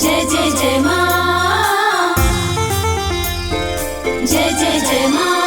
जय जय जय माँ, जय जय जय माँ।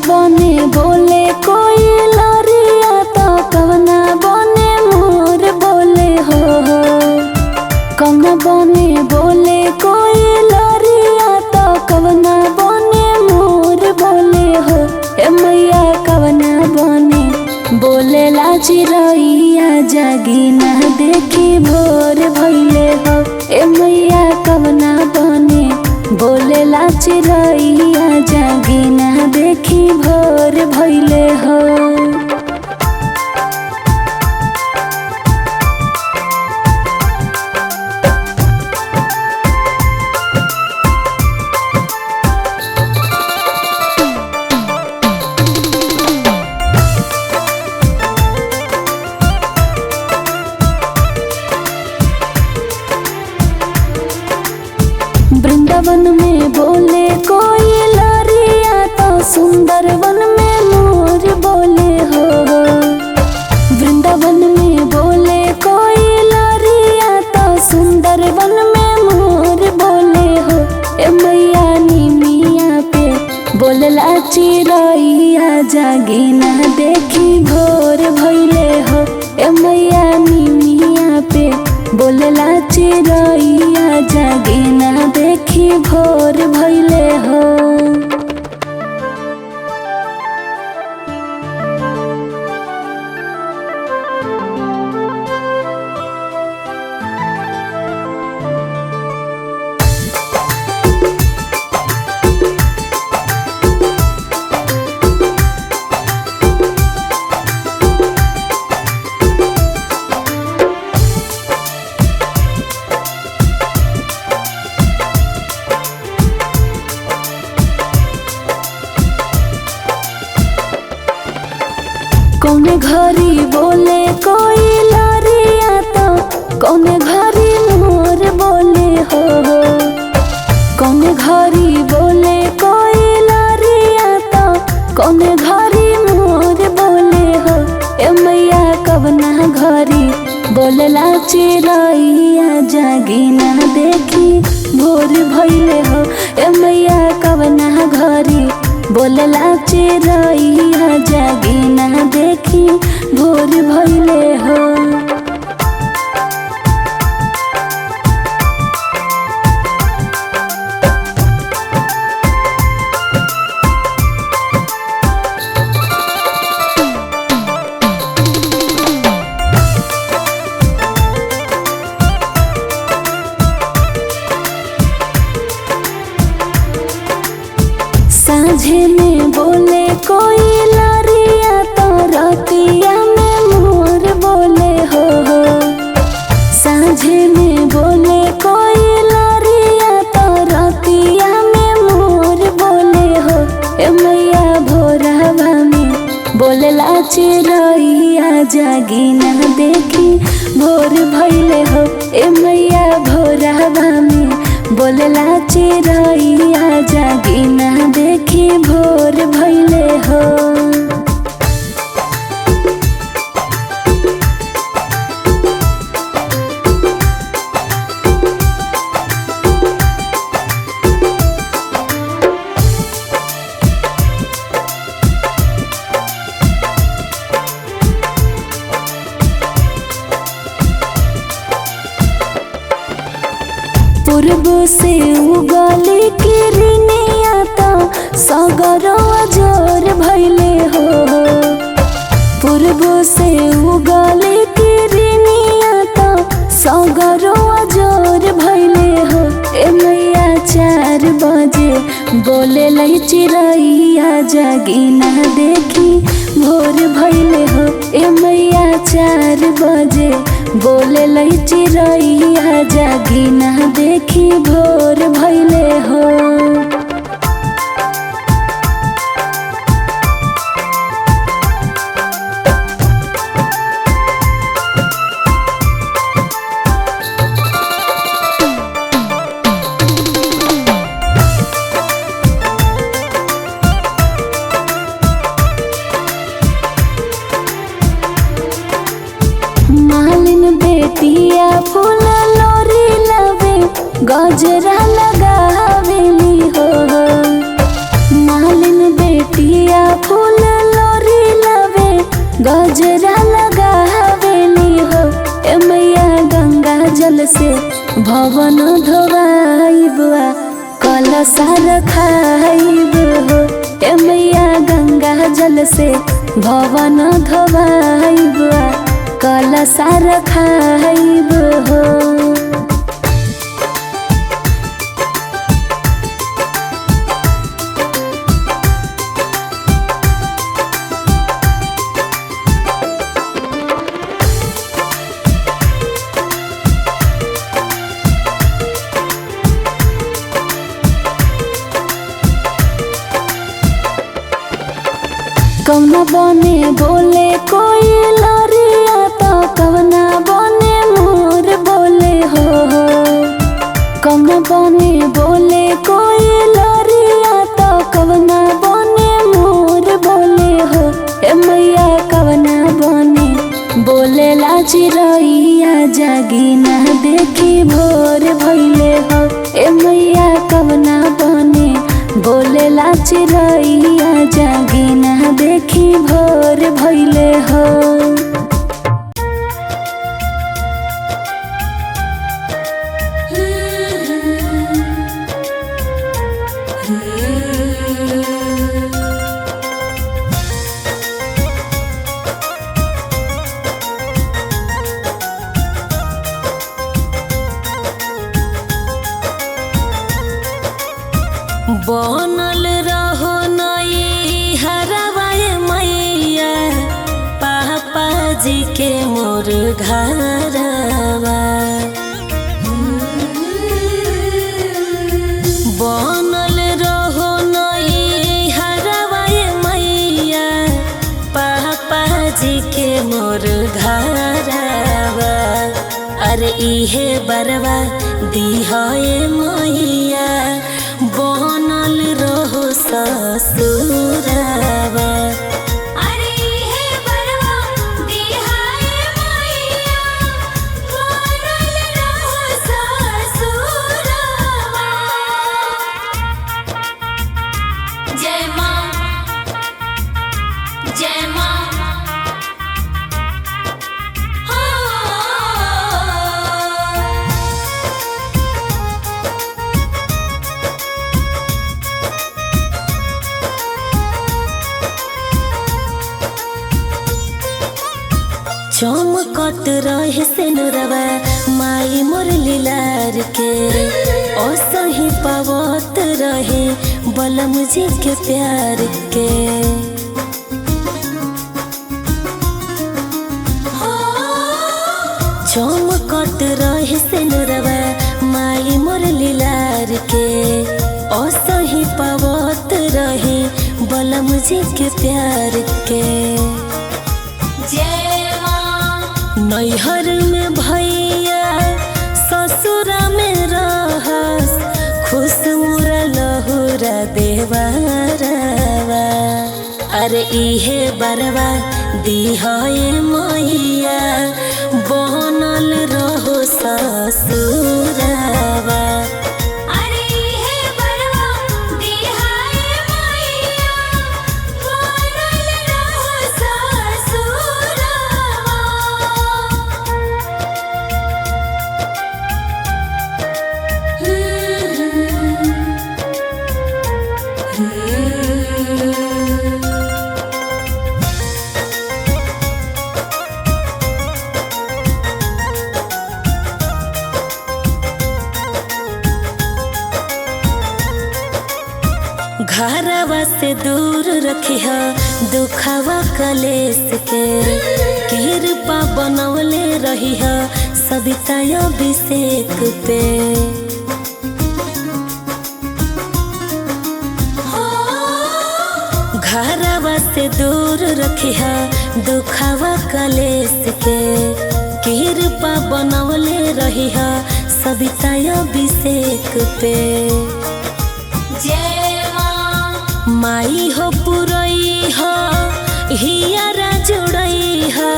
बने बोले कोई लरिया तो कवना बने मोर बोले हो। कवना बने बोले कोई लरिया तो कवना बने मोर बोले हो। ए मैया कवना बने बोले ला चिरैया जागी ना देखी भोर भइले हो। ए मैया कवना बने बोले ला चिरैया जागी ना देखी भोर भइले हो। वृंदावन में बोले कोई लरिया तो सुंदर वन में मोर बोले हो। वृंदावन में बोले कोई लरिया तो सुंदर वन में मोर बोले हो। ए मैया निमिया पे बोलला चिरैया जागी ना देखी भोर भइले हो। ए मैया निमिया पे बोलला चिरैया जागी ना देखी भोर भइले हो। कौने घरी बोले कोई लरिया तो कौने घरी मोर बोले हो। कौने घरी बोले कोई लरिया तो कौने घरी मोर बोले हो। ए मैया कवना घरी बोलला चिरैया जागी ना देखी भोर भइले हो। ए मैया कवना घरी बोलला चिरैया जागी ना देखी भोर भइले हो। साँझे में बोले कोई लरिया तो रतिया में मोर बोले हो। साँझे में बोले कोई लरिया तो रतिया में मोर बोले हो। ए मैया भोरवा में बोलला चिरैया जागी ना देखी भोर भइले हो। ए मैया भोरवा में बोलला चिरैया जागी ना देखी भोर भइले हो। पूर्व से उगली किरनिया तो सगरवा जोर भइले हो। पूर्व से उगली किरनिया तो सगरवा जोर भइले हो। ए मैया 4 बजे बोले लै चिरैया जागी ना देखी भोर भइले हो। ए मैया 4 बजे बोले लै चिरैया जागी ना देखी भोर भइले हो। बेटिया फूल लोरी लवे गजरा लगावेली हो। मालिन बेटिया से भवन धोवाइबा कलशा रखाइब हो। ए मैया गंगा जल से भवन धोवाइबा कलशा रखाइब हो। कवना बने बोले कोई लरिया तो कवना बने मोर बोले हो। कवना बने बोले कोई लरिया तो कवना बने मोर बोले हो। ए मैया कवना बने बोले ला चिरैया जागी ना देखी भोर भइले हो। ए मैया कवना बने बोले ला चिरैया जागी ना देखी भोर भइले हो। बनल रहो नई हरवाए मैया पापा जी के मोर घरवा। बनल रहो नई हरवाए मैया पापा जी के मोर घरवा। अरे इहे बरवा दिहाए मैया बनल रहो ससुरवा। अरे हे बरवा दिहाए मैया बनल रहो ससुरवा। जय माँ जय माँ चमकत रहे सिनुरवा माई मोर लीलार के असही पावत रहे बलम जी के प्यार के। चमकत रहे सिनुरवा माई मोर लीलार के असही पावत रहे बलम जी के प्यार के। नैहर में भैया ससुरा में रहस खुश मुरा लहुरा देवरवा। अरे इहे बरवा दिहाए मैया बनल रहो ससुरवा। अरे हे बरवा दिहाए मैया बनल रहो ससुरवा। घरवा से दूर रखिया दुखवा कलेस के कृपा बनवले रहिया सविता अभिषेक पे। घरवा से दूर रखिया दुखवा कलेस के कृपा बनवले रहिया सविता अभिषेक पे। माई हो पुरई हो हियारा जुड़ई हो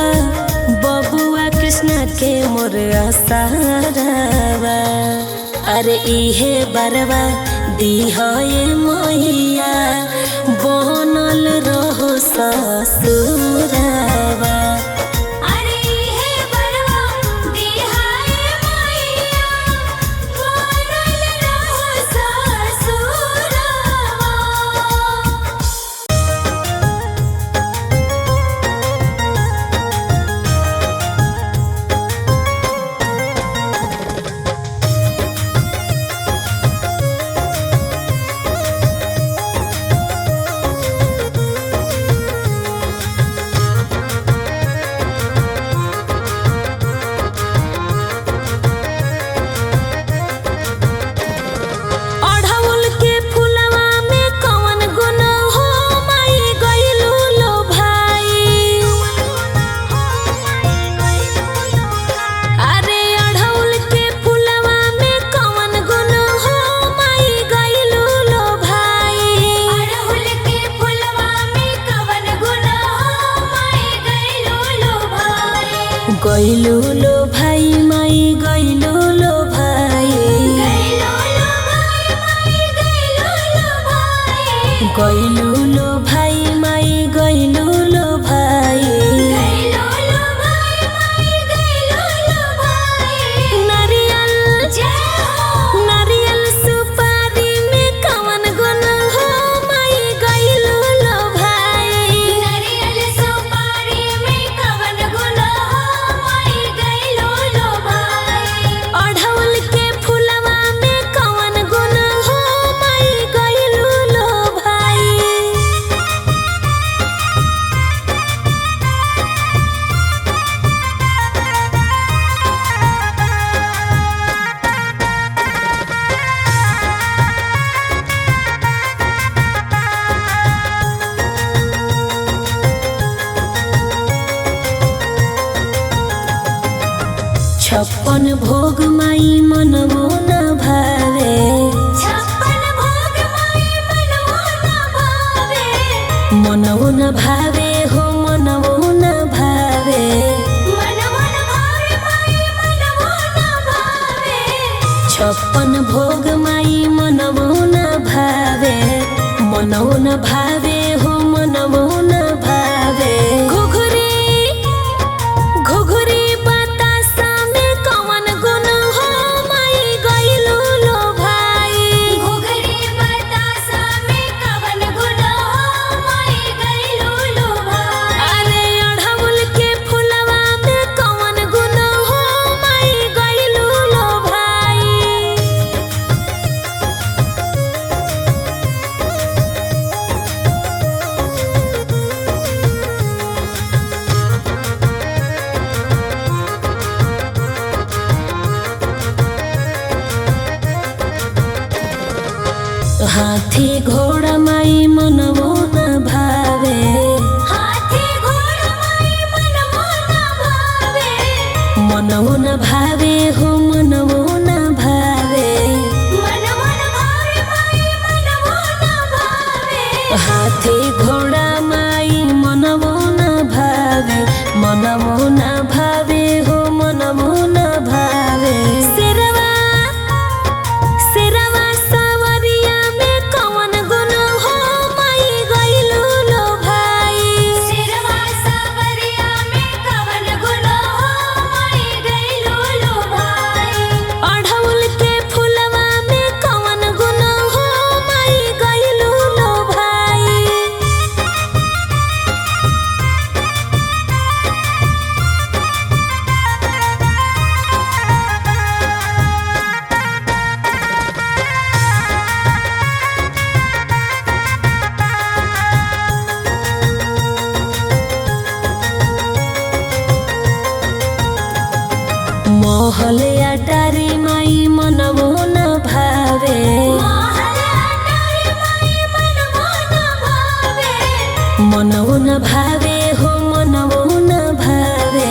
बबुआ कृष्णा के मोर आसारवा। अरे इहे बरवा दिहाए मैया बनल रहो ससुरवा। अरे हे बरवा दिहाए मैया 56 भोग माई मनवो न भावे, मनवो न भावे हो मनवो न भावे। घुघुरी घुघुरी बतासा में कवन गुण हो माई गइलू लो भाई। घुघरी बतासा में कवन गुण हो माई गइलू लो भाई। अरे अढ़उल के फुलवा में कवन गुण हो माई गइलू लो भाई। हाथी घोड़ा माई मनवो न भावे, हाथी घोड़ा माई मनवो न भावे। मनवो न भावे हो मनवो न भावे। मनवो न भावे माई मनवो न भावे। हाथी घोड़ा माई मनवो न भावे, मनवो न भावे हो मनवो न भावे। सिरवा सिरवा सवरिया में कवन गुण हो माई गइलू लो भाई। सिरवा सावरिया में कवन गुण हो माई गइलू लो भाई। अढ़उल के फुलवा में कवन गुण हो माई गइलू लो भाई। महल अटारी माई मनवो न भावे, महल अटारी माई मनवो न भावे। मनवो न भावे हो मनवो न भावे।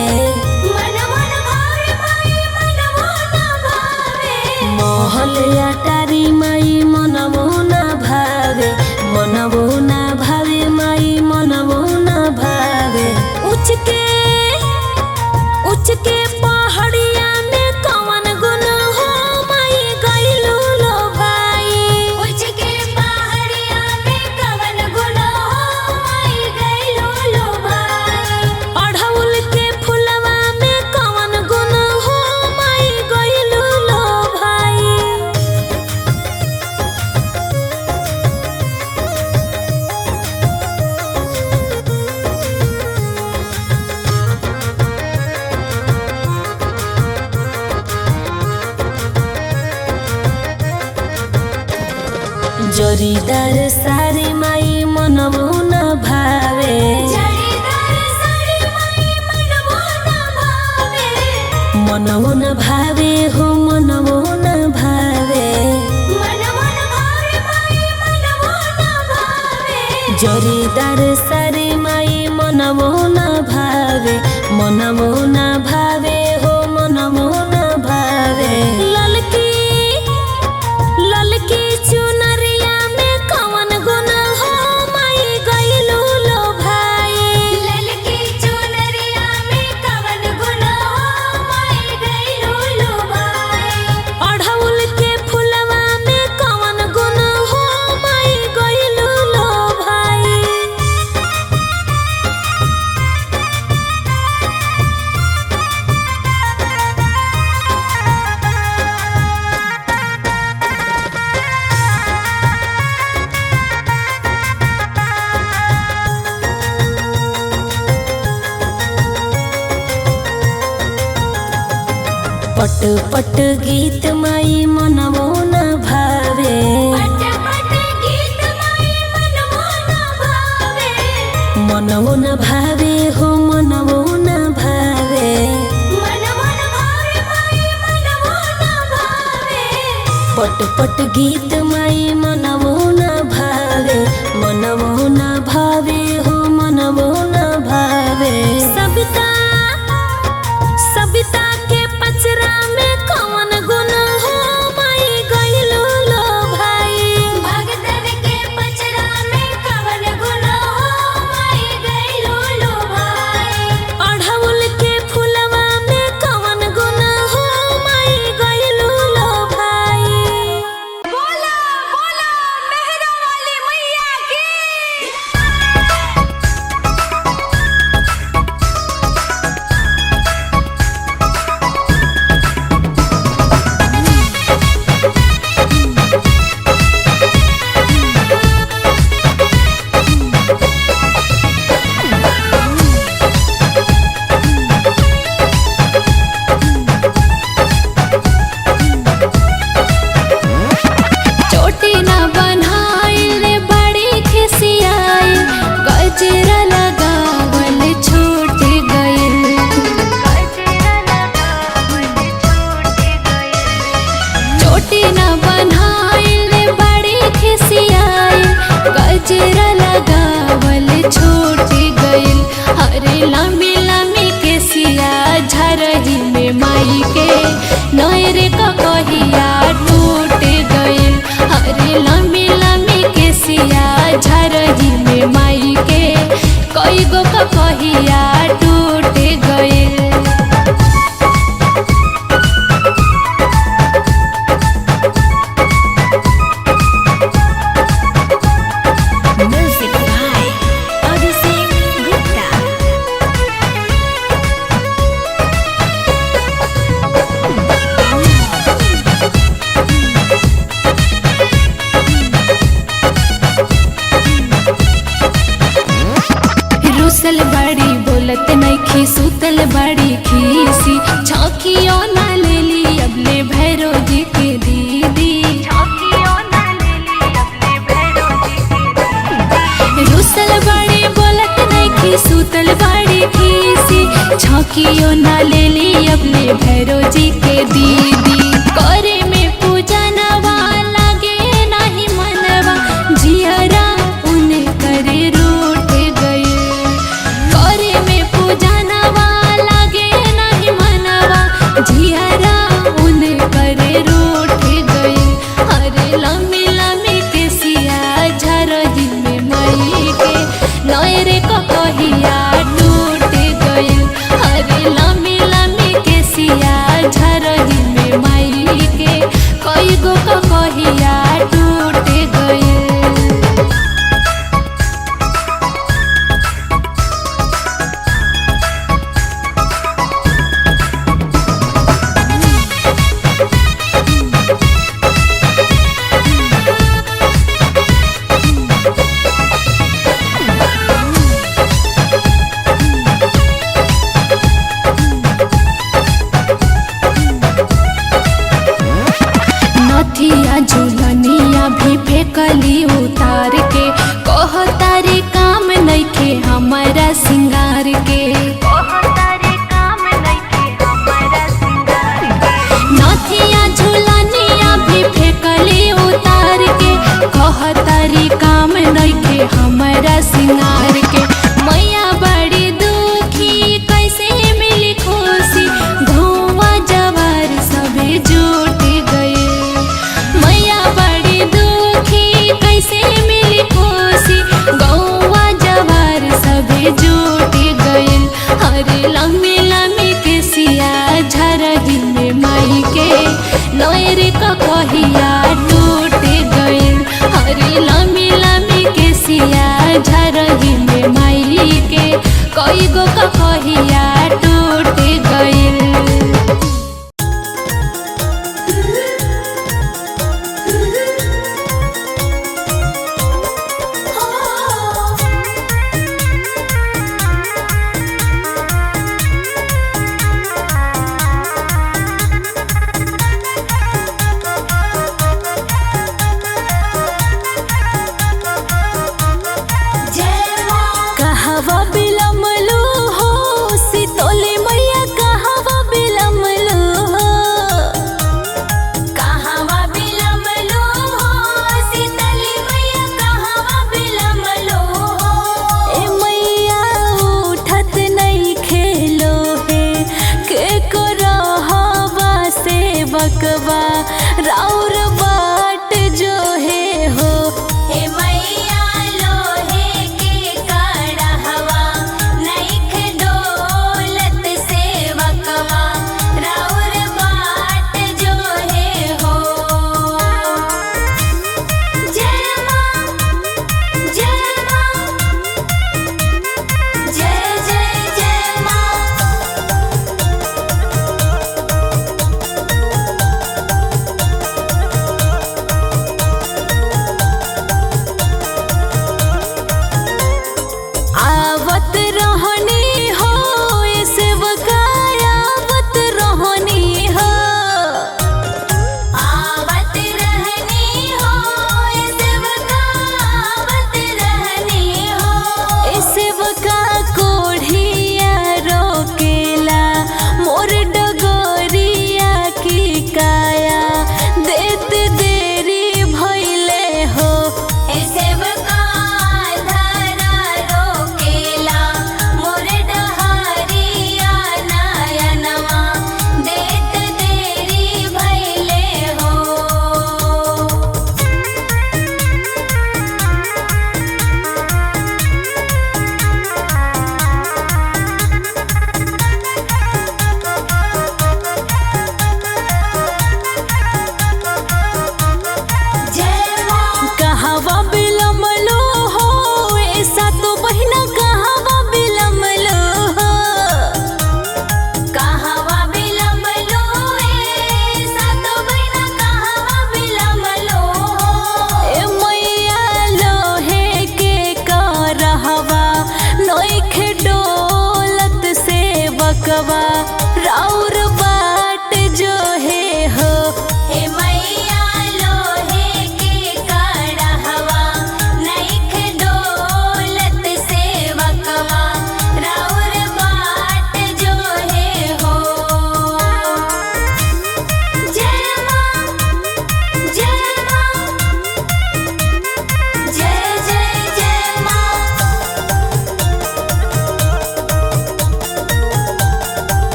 मनवो न भावे माई मनवो न भावे। महल अटारी माई मनवो न भावे, मनवो न भावे माई मनवो न भावे। उच के पहाड़िया में कवन गुण हो माई गइलू लो भाई। उच के पहाड़िया में कवन गुण हो माई गइलू लो भाई। अढ़उल के फुलवा में कवन गुण हो माई गइलू लो भाई। जोरीदार सारी माई मनवो न भावे, जड़ीदार साड़ी माई मनवो न भावे। मनवो न भावे हो मनवो न भावे। मनवो न भावे माई मनवो न भावे। जोरीदार सारी माई मनवो न भावे, मनवो न भावे हो मनवो न भावे। ललकी ललकी चुनरिया में कवन गुण हो माई गइलू लो भाई। ललकी चुनरिया में कवन गुण हो माई गइलू लो भाई। अढ़उल के फुलवा में कवन गुण हो माई गइलू लो भाई। पट पट गीत माई मनवो न भावे, पट पट गीत माई मनवो न भावे। मनवो न भावे हो मनवो न भावे। मनवो न भावे माई मनवो न भावे। पट पट गीत माई मनवो न भावे, मनवो न भावे हो मनवो न भावे। सबिता सबिता के पचरा में कवन गुण हो माई गइलू लो भाई। भगतन के पचरा में कवन गुण हो माई गइलू लो भाई। अढ़उल के फुलवा में कवन गुण हो माई गइलू लो भाई। रोटी न बनाइल बड़ी खिसियाई, गजरा लगावल छूट गइल। अरे लम्बी लम्बी केसिया झरही में माई के नैरे कहिया टूट गइल। अरे लम्बी लम्बी केसिया झरही में माई के कई गो कहिया टूट गइल। रुसल बड़ी बोलत नइखी, सुतल बड़ी खीसी, छौकियो ना लेली अबले भैरो जी के दीदी। रुसल बड़ी बोलत नइखी, सुतल बड़ी खीसी, छौकियो ना लेली अबले भैरो जी के दीदी। करे में पूजा नवा लागे नाही मनवा, जियरा उन्हें करे रूठ गए। करे में पूजा नवा लागे नहीं मनवा, जियरा उन्हें करे रूठ गए। अरे लम्बी लम्बी केसिया झरही में माई के नैरे कहिया टूट गइल। अरे लम्बी लम्बी केसिया झरही में माई के कई गो कहिया टूट गइल। नथिया झुलनिया भी फेंकली उतार के, कह तारी काम नइखे हमारा सिंगार के। नथिया झुलनिया भी फेंकली उतार के, कह तारी काम नइखे हमारा सिंगार के। मैया बड़ी दुखी कैसे मिली खुशी, धुआं जवार सभी जुट गए। मैया बड़ी दुखी कैसे मिली खुशी, गौवा जवार सभी जुट गइल। अरे लम्बी लम्बी केसिया झरही में माई के नैरे कहिया टूट गइल। अरे लम्बी लम्बी केसिया झरही में माई के कई गो कहिया टूट गइल। जय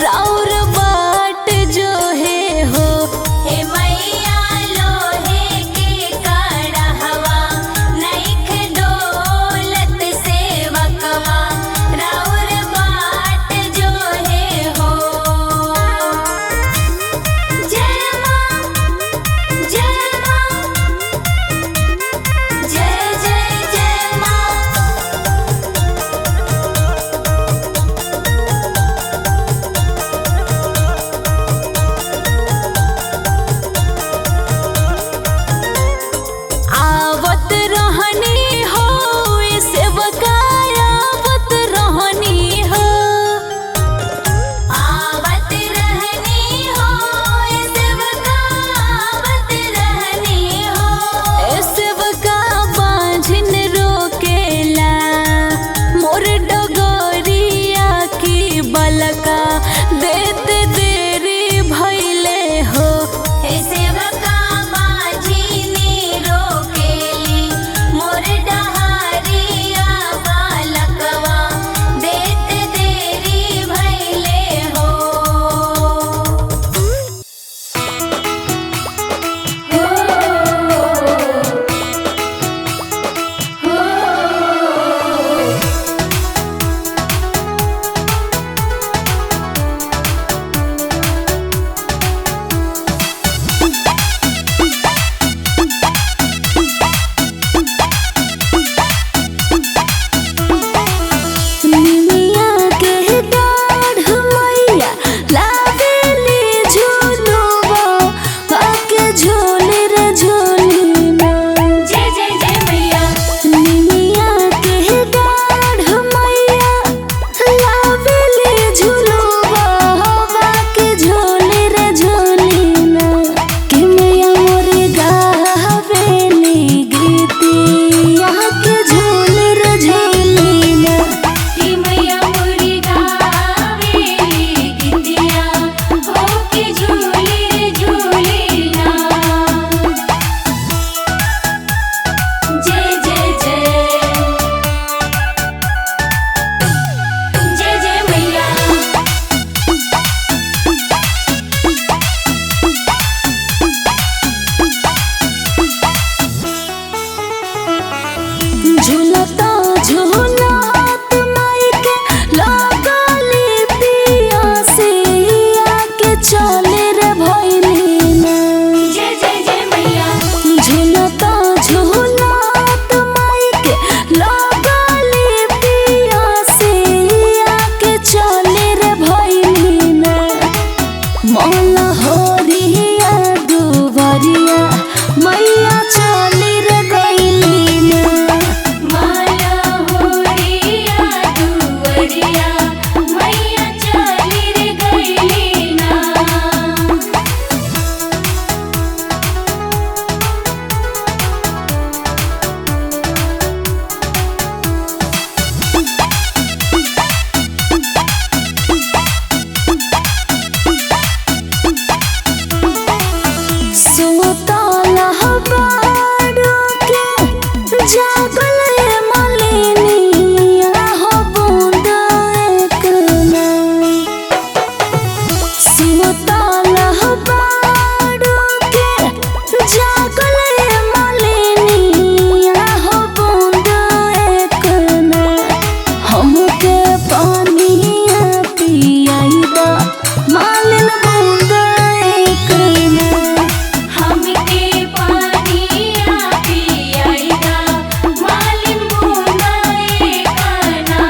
राउर बाट जो है हो। हे मैया लोहे के कड़हवा नइख डोलत सेवकवा राउर बाट जो है हो। जय मां जय जय जय मां। आवत रहनी हो सेवकाया आवत रहनी हो। आवत रहनी हो सेवका आवत रहनी हो। सेवका बांझिन रोकेला मोर डगरिया की बलका देते देरी भइले हो। हे सेवका बाझिनी रोकेली मोर डहारिया बालकवा देत देरी भइले हो। निमिया के डाढ़ मैया लावेली झूलुआ आके झोले रे झोली में। जय जय जय मैया। निमिया के डाढ़ मैया लावेली झूलुआ आके झोले रे झोली में। कि मैया मोरे गावेली गीतिया के झोले रे झोली में। कि मैया मोरी गावेली गीतिया होके झूली रे झूली ना। जय जय जय जय मैया। झूलता झूलत माई के लगली पियासिया के चले रे भइली ना। जय जय जय मैया। झूलता झूलत माई के लगली पियासिया के चले रे भइली ना। मौला होरिया दुबरिया मैया चली रे गइली ना। माला होरिया दुवरिया मैया चली रे गइली ना। सुतला बाड़ू के जागल मलिनिया हो बूंद एक ना। सुतला बाड़ू के जागल मलिनिया हो बूंद एक ना। हमके पानिया पियाई दा मालिन बूंद एक ना। हमके पानिया पियाई दा मालिन बूंदा एक ना।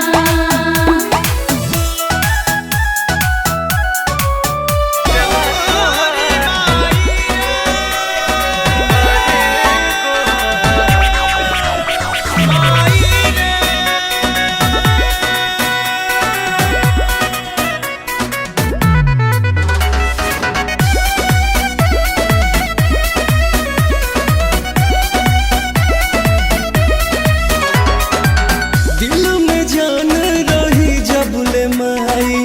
दिल में जान रही जबले माई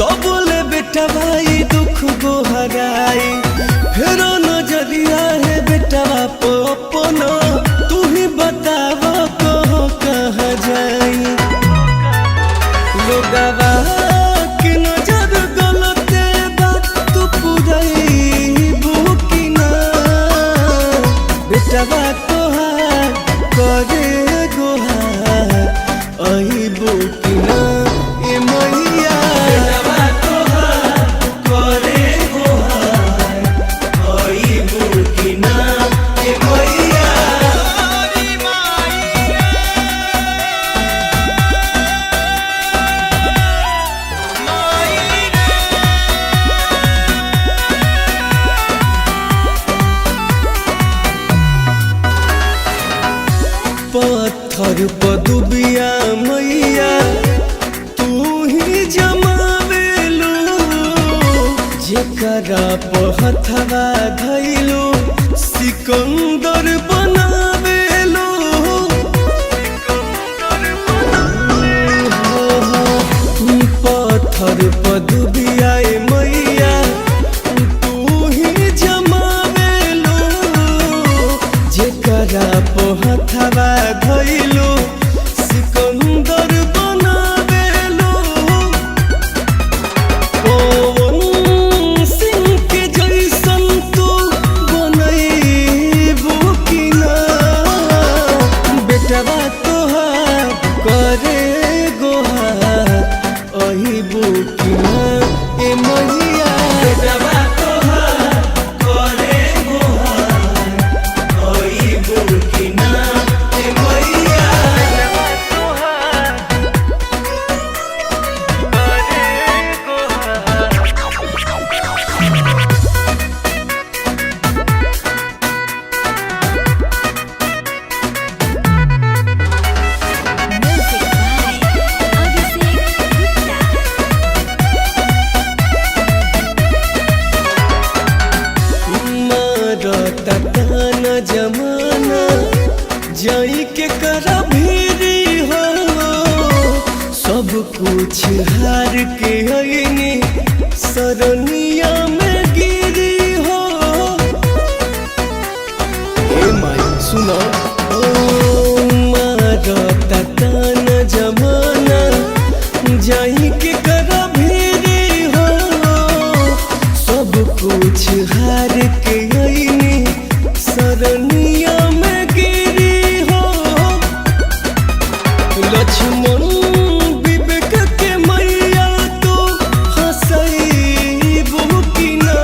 तबले बेटा भाई दुख गोहराई फेरो नजरिया है बेटा बाप अपना तू ही बताव कहो कहाँ जाई लोगवा की नजर गलत गोहार अइबो कि ना ए मैया बेटवा तोहार करे गोहार अइबो कि ना ए मैया पत्थर पदुबिया मैया तू ही जमावेलू जेकरा पहथवा धैलू सिकंदर बनावेलू पत्थर पदुबिया मैया तू ही जमावेलू जेकरा पहथवा धैलू सिकंदर बनावेलू पवन सिंह के जैसन तू बनैबू कि ना बेटवा तोहार करे गोहार अइबू कि ना ए मैया बेटवा तोहार करे गोहार अइबू कि ना ए मैया मारता ताना जमाना जाई के करा भीरी हो सब कुछ हार के अइनी सरनिया में गिरी हो ए माई सुनो मारता ताना जमाना जाई के करा भीरी हो सब कुछ हार के अइनी सरनिया में गिरी हो लक्ष्मण विवेक के मैया तो हंसैबू कि ना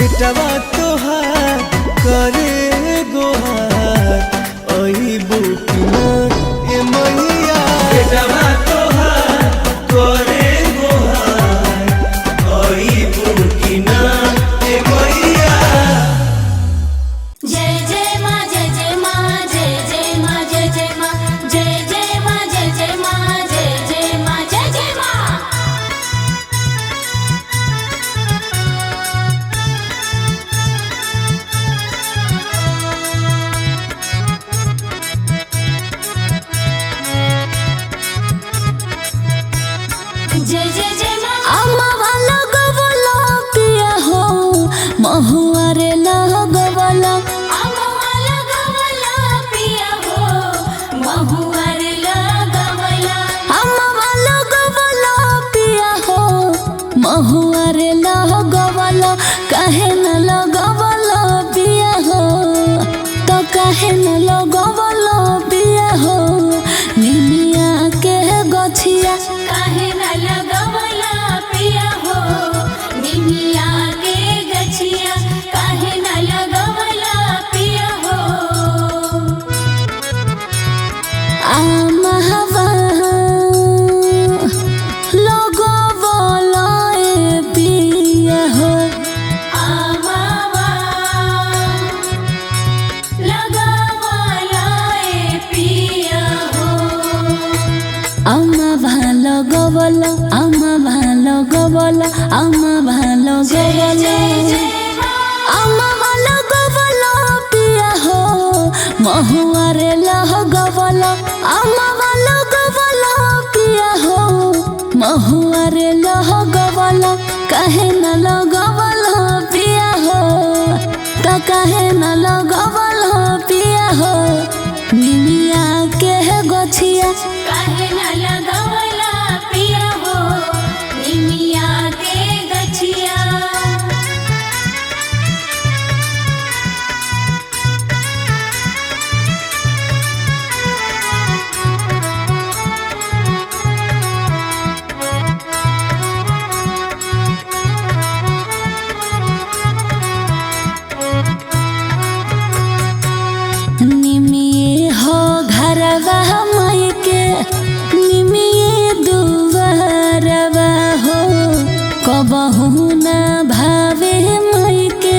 बेटवा तोहार करे गोहार अइबू कि ना ए मैया बेटवा तोहार करे गोहार अइबू कि ना ए मैया जय जय माँ जय जय माँ जय जय माँ जय जय माँ जय जय माँ जय जय माँ जय जय माँ जय जय माँ जय जय जय माँ अम्मा वाला गवला पिया हो महुआ रे लगवला अम्मा लगवला पिया हो महुआ रे लगवला अम्मा वाला गवला पिया हो महुआ रे लगवला काहे न लगवला पिया हो तो काहे न लगवला पिया हो निमिया के गछिया काहे न लगवला पिया हो निमिया के गछिया काहे न लगवला पिया हो आमहवा लगवला ए पिया हो आमावा लगवला ए पिया हो अम्मा भालो गवला अम्मा भालो गवला अम्मा भालो गवला अम्मा भालो गवला पिया हो महुआ रे लह गवला अम्मा भालो गवला पिया हो महुआ रे लह गवला काहे न लगवला पिया हो तो काहे न लगवला पिया हो निमिया के गछिया काहे न लगवला पिया हो निमिया के गछिया घरवा माई के निमिये दुआरवा हो कबहू ना भावे माई के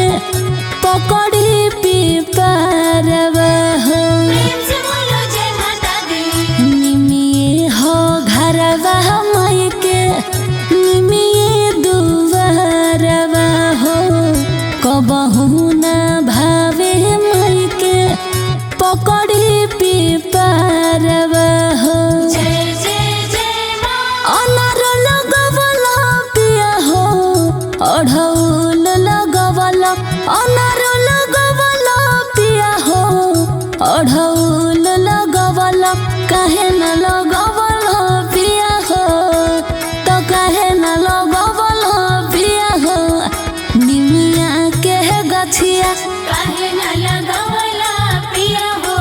पकड़ी पिपारवा हो प्रेम से बोलो जय माता दी। निमिये हो घरवा माई के निमिये दुआरवा हो कबहू ना भावे माई के पकड़ी पिपारवा हो जय जय जय माँ। अनार लगवला पिया हो अढ़ौल लगवला अनार लगवला पिया हो अढ़ौल लगवला काहे न लगवला पिया हो तो काहे न लगवला पिया हो निमिया के गछिया काहे न लगवला पिया हो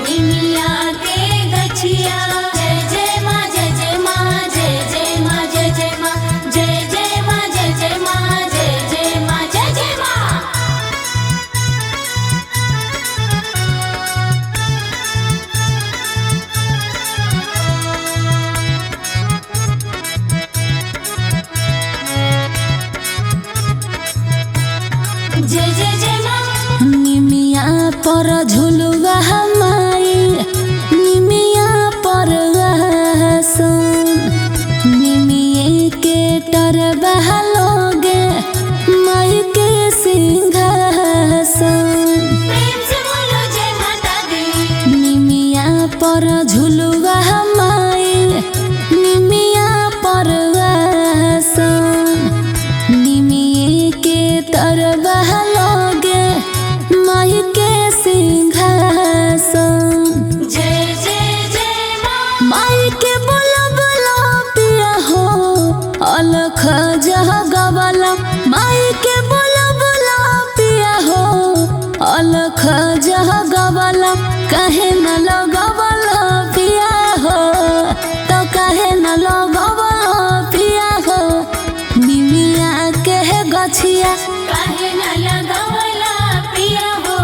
निमिया के गछिया। जय जय माँ जय जय माँ जय जय माँ जय जय माँ जय जय माँ जय जय माँ जय जय माँ जय जय माँ। जय जय जय माँ। निमिया पर झुलुआ माई निमिया पर आसन निमिये के टरबा लोगे माई के सिंहासन प्रेम से बोलो जय माता दी। निमिया पर झुलुआ माई निमिया पर आसन निमिये के तरबा लोगे माई के सिंहासन जय जय जय माँ। माई के बोला बोला पिया हो अलख जगवला माई के बोला बोला पिया हो अलख जगवला कहे न लगवला पिया हो तो कहे न लगवला पिया हो निमिया के गछिया काहे न लगवला पिया हो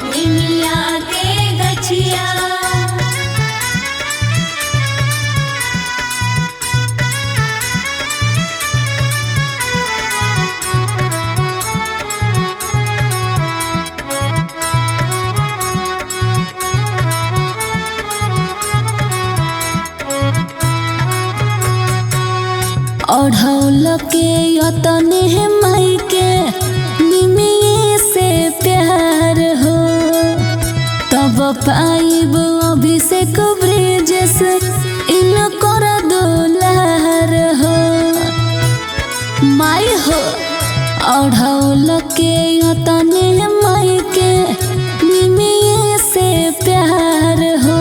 निमिया के गछिया। ओढ़ौल के यतने माई के निमिये से प्यार हो तब पाइब अभिषेक ब्रिजेश इन कर दुलार हो माई हो ओढ़ौल के यतने माई के निमिये से प्यार हो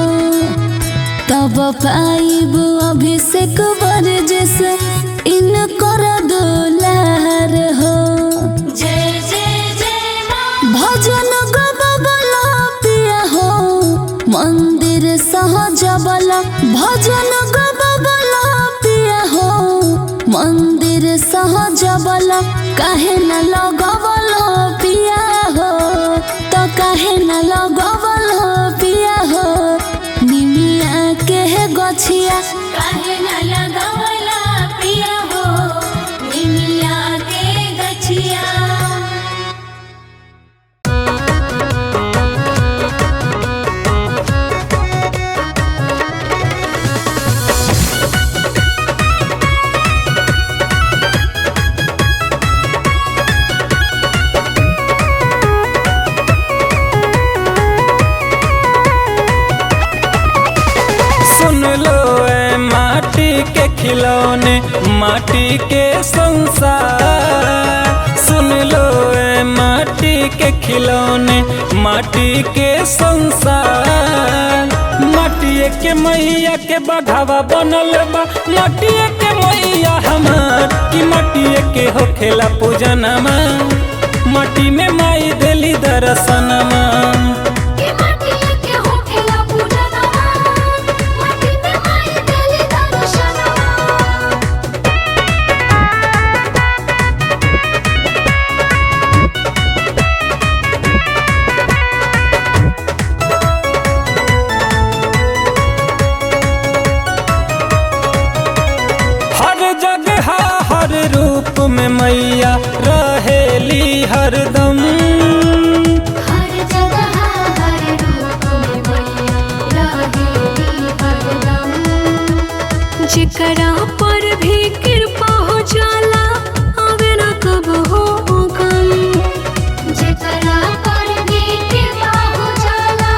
तब पाइब अभिषेक ब्रिजेश इन कर दुलार हो जय जय जय माँ। भजन गबला पिया हो मंदिर सहजबला भजन गबला पिया हो मंदिर सहजबला काहे न लगवला पिया हो तो काहे न लगवला पिया हो निमिया के गछिया काहे न लगवला पिया हो निमिया के गछिया। खिलौने माटी के संसार सुन लो ए माटी के खिलौने माटी के संसार माटिए के मैया के बघावा बनल बा माटिए के मैया हमार कि माटिए के होखेला पूजनमा माटी में माई देली दर्शनमा रूप में मैया रहेली हरदम। हर जगह हर रूप में मैया रहेली हरदम। जेकरा पर भी कृपा हो जाला आवे न कब हो गम। जेकरा पर भी कृपा हो जाला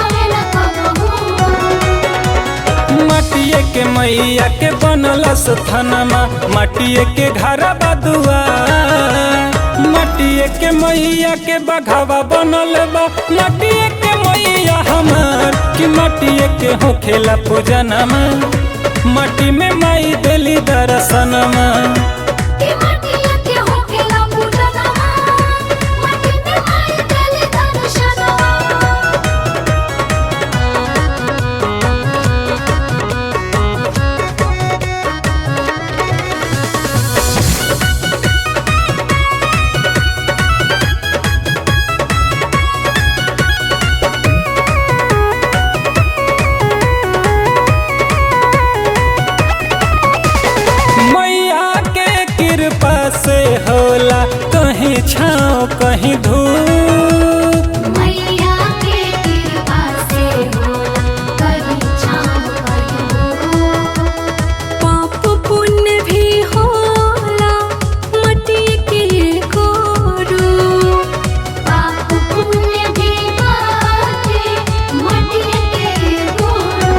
आवे न कबहू गम। माटिए के मैया के बनल स्थानमा, माटिए के घर बदुआ, माटिए के मैया के बघावा बनल बा। माटिए के मैया हमार कि माटिए के होखेला पूजनमा, माटी में माई देली दर्शनमा। के माटिया के होखेला पूजनमा, माटी में माई देली दर्शनमा। मैया के कृपा से होला कहीं छाँव कहीं धूप। मैया के कृपा से होला कहीं छाँव कहीं धूप। पाप पुण्य भी होला मटी के रूप। पाप पुण्य भी बाटे मटी के गुरु।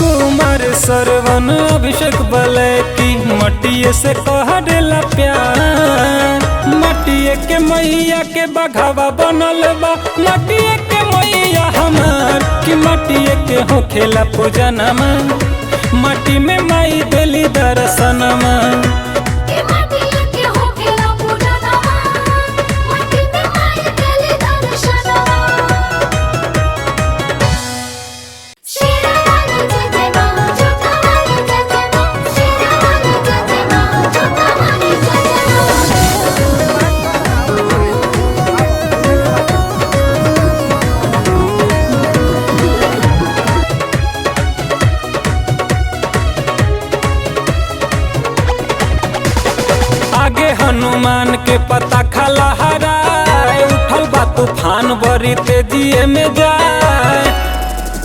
कुमार सरवन अभिषेक बले की मटिए से कह देला प्यार। मटिए के मैया के बघावा बनल बा, मटिए के मैया हमार कि मटिए के होखेला पूजनमा, माटी में माई देली दर्शनमा। के माटिया के होखेला पूजनमा, माटी में माई देली दर्शनमा। शेरावाली जय जय माँ, जोतावाली जय जय माँ। शेरावाली जय जय माँ, जोतावाली जय जय माँ। आगे हनुमान के पता खला हराए, उठल बा तूफान बड़ी तेजिए में जाए।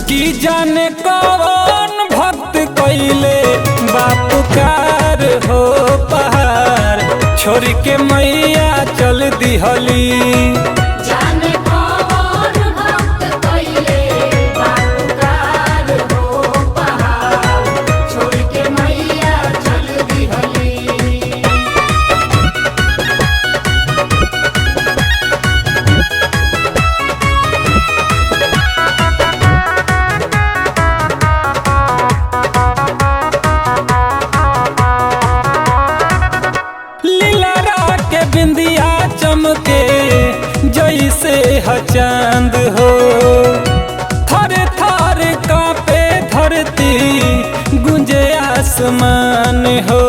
की जाने कौन भक्त कइले बापुकार हो पहाड़, छोड़ के मैया चल दिहली। जाने कौन भक्त कइले बापुकार हो पहाड़, छोड़ के मैया चल दिहली। लीला के बिंदिया चमके जैसे ह चांद हो, थर थर कांपे धरती गुंजे आसमान हो।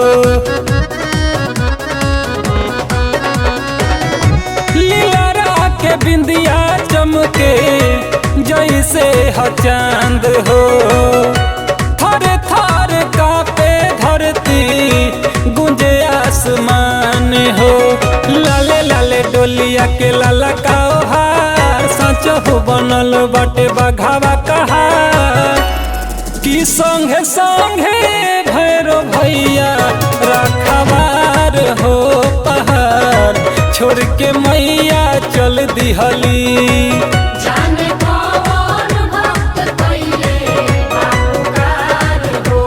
लीला के बिंदिया चमके जैसे ह चांद हो, थर थर कांपे धरती गुंजे आसमान हो। लाले लाले डोलिया के लाला का हार, सच हो बनल बाटे बघावा कहा। कि संगे संगे भैरो भैया रखवार हो पहाड़, छोड़ के मैया चल दिहली। जाने कौन भक्त कइले बापुकार हो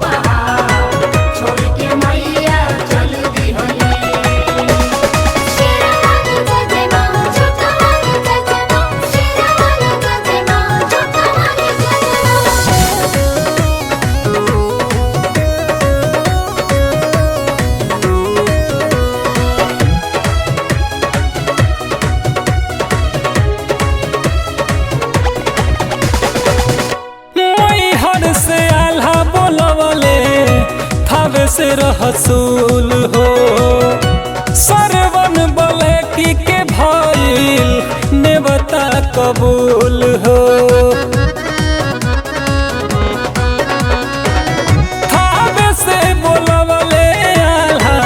पहाड़, छोड़ के मैया चल दिहली। शेरावाली जय जय माँ, जोतावाली जय जय माँ। शेरावाली जय जय माँ, जोतावाली जय से रहसूल हो, सरवन बलैकी के भइल नेवता कबूल हो। थावे से बोलवले आल्हा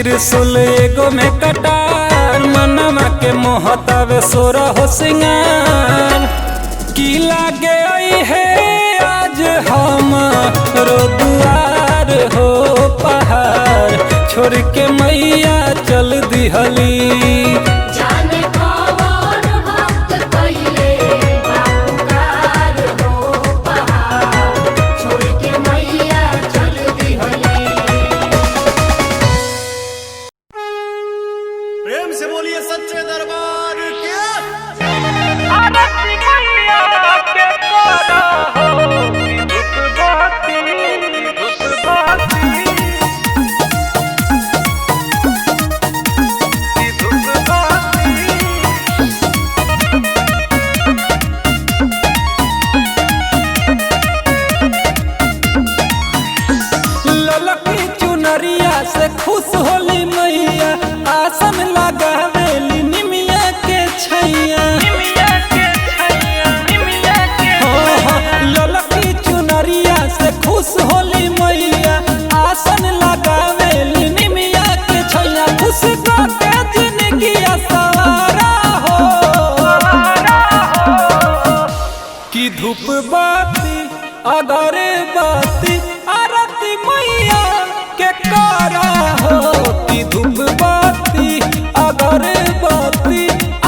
त्रिशूल एगो में कटार, मनवा के मोहतावे सोरा हो सिंगार। की लागे आई है आज हम रो दुआर हो पहाड़, छोड़ के मैया चल दिहली। जाने कौन भक्त कइले बापुकार हो पहाड़, छोड़ के मैया चल दिहली। प्रेम से बोलिए सच्चे दरबार के। ललकी चुनरिया से खुश होली मैया, आसन लगावेली निमिया के छैया। ललकी चुनरिया से खुश होली मैया, आसन लगावेली निमिया के छैया। खुश के जिंदगी सवारा हो कि धूप बाती अगरबत्ती आरती मैया के करा हो, कि धूप बाती अगरबत्ती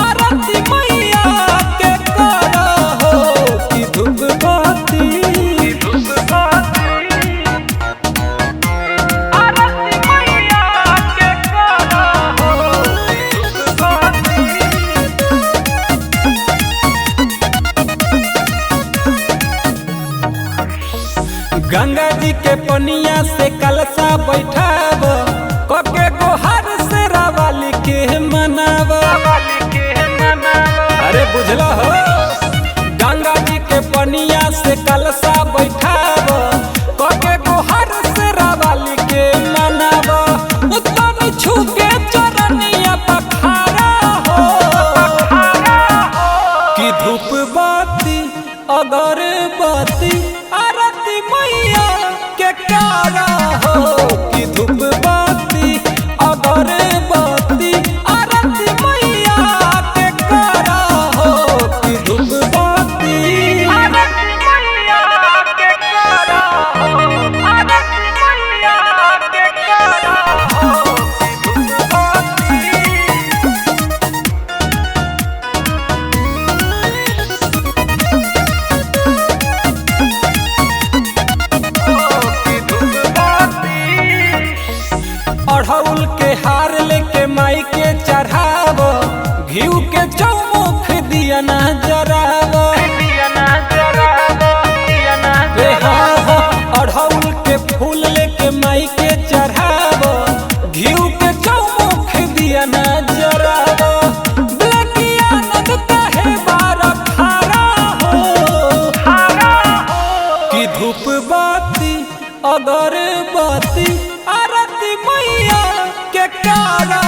आरती मैया के करा हो, कि धूप बाती आरती मैया के करा हो, कि धूप गंगा जी के पनिया से कलशा बैठाब, कके गोहर से रावाली के मनाब। अरे बुझला हो, गंगा जी के पनिया से कलशा बैठाब, कके गोहर से रावाली के मनाब। तन छू के चरनिया पखारा हो, कि धूप बाती अगरबत्ती आरती मैया के करा हो, कि धूप बाती अगरबत्ती आरती मैया के करा हो, कि धूप बाती आरती मैया के करा हो, आरती मैया के करा हो, कि धूप बाती अढ़ौल के हार लेके माई के चढ़ाव, घीव के चौमुख दिया ना जराव। अढ़ौल के फूल लेके माई के चढ़ाव, घीव के चौमुख दिया ना जराव। ब्लैकिया नद कहे बार खारा हो, कि धूप बाती अगरबत्ती आरती मैया के करा